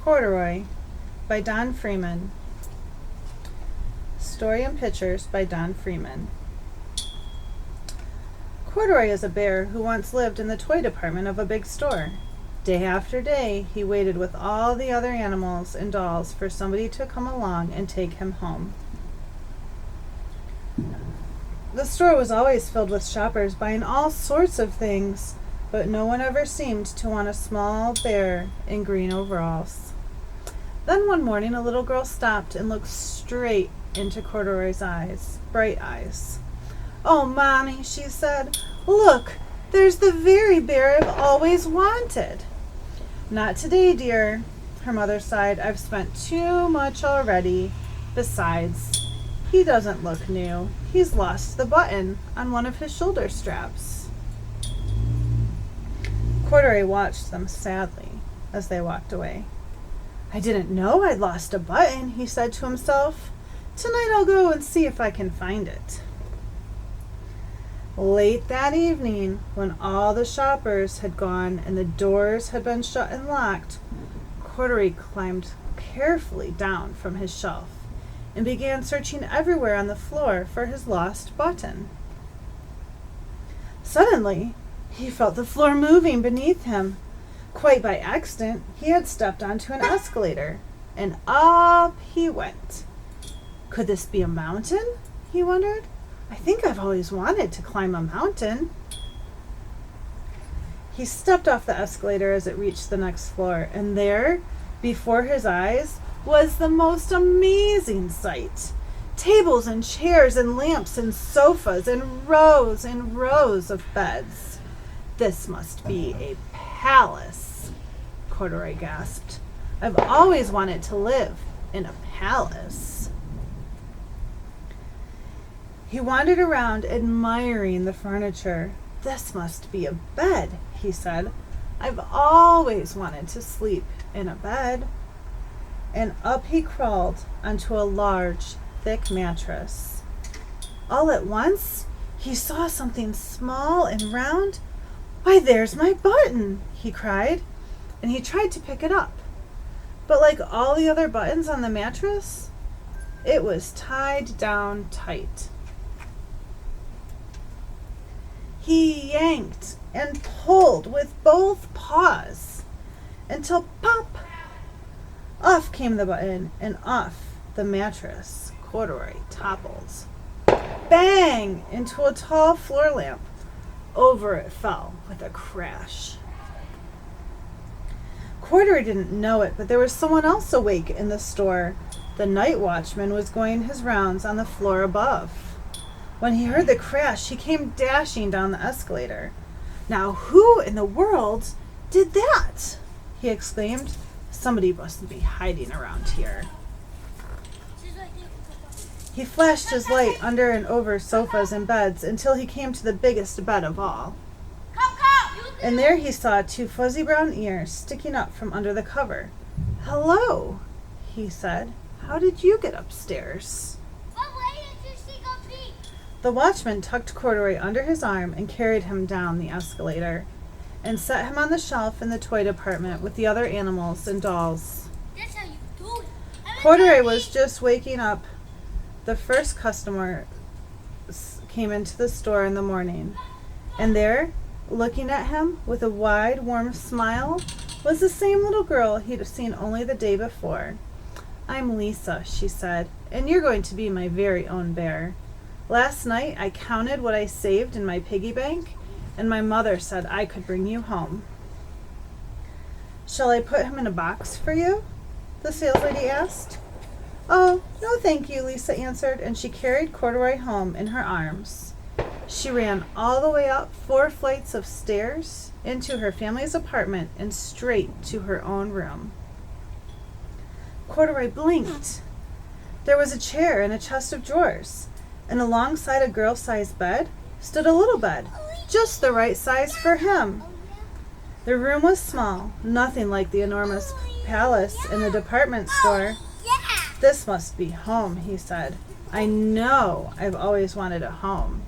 Corduroy by Don Freeman. Story and pictures by Don Freeman. Corduroy is a bear who once lived in the toy department of a big store. Day after day, he waited with all the other animals and dolls for somebody to come along and take him home. The store was always filled with shoppers buying all sorts of things, but no one ever seemed to want a small bear in green overalls. Then one morning, a little girl stopped and looked straight into Corduroy's eyes, bright eyes. "Oh, Mommy," she said, "look, there's the very bear I've always wanted." "Not today, dear," her mother sighed. "I've spent too much already. Besides, he doesn't look new. He's lost the button on one of his shoulder straps." Corduroy watched them sadly as they walked away. "I didn't know I'd lost a button," he said to himself. "Tonight I'll go and see if I can find it." Late that evening, when all the shoppers had gone and the doors had been shut and locked, Corduroy climbed carefully down from his shelf and began searching everywhere on the floor for his lost button. Suddenly, he felt the floor moving beneath him. Quite by accident, he had stepped onto an escalator, and up he went. Could this be a mountain? He wondered. I think I've always wanted to climb a mountain. He stepped off the escalator as it reached the next floor, and there, before his eyes, was the most amazing sight. Tables and chairs and lamps and sofas and rows of beds. This must be a palace, Corduroy gasped. I've always wanted to live in a palace. He wandered around admiring the furniture. This must be a bed, he said. I've always wanted to sleep in a bed. And up he crawled onto a large, thick mattress. All at once, he saw something small and round. "Why, there's my button," he cried, and he tried to pick it up. But like all the other buttons on the mattress, it was tied down tight. He yanked and pulled with both paws until pop! Off came the button, and off the mattress Corduroy toppled. Bang! Into a tall floor lamp. Over it fell with a crash. Corduroy didn't know it, but there was someone else awake in the store. The night watchman was going his rounds on the floor above. When he heard the crash, he came dashing down the escalator. "Now who in the world did that?" he exclaimed. "Somebody must be hiding around here." He flashed his light under and over sofas and beds until he came to the biggest bed of all. And there he saw two fuzzy brown ears sticking up from under the cover. "Hello," he said. "How did you get upstairs?" The watchman tucked Corduroy under his arm and carried him down the escalator and set him on the shelf in the toy department with the other animals and dolls. That's how you do it. Corduroy was just waking up. The first customer came into the store in the morning, and there, looking at him with a wide, warm smile, was the same little girl he'd seen only the day before. "I'm Lisa," she said, "and you're going to be my very own bear. Last night I counted what I saved in my piggy bank, and my mother said I could bring you home." "Shall I put him in a box for you?" the saleslady asked. "Oh, no thank you," Lisa answered, and she carried Corduroy home in her arms. She ran all the way up 4 flights of stairs into her family's apartment and straight to her own room. Corduroy blinked. There was a chair and a chest of drawers, and alongside a girl-sized bed stood a little bed, just the right size for him. The room was small, nothing like the enormous palace in the department store. "This must be home," he said. "I know I've always wanted a home."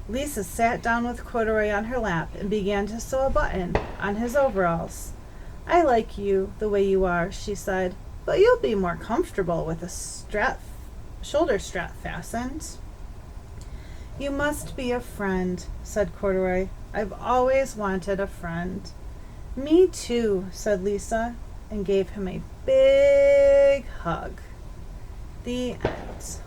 Lisa sat down with Corduroy on her lap and began to sew a button on his overalls. I like you the way you are, she sighed, but you'll be more comfortable with a shoulder strap fastened. You must be a friend, said Corduroy. I've always wanted a friend. Me too, said Lisa, and gave him a big hug. The end.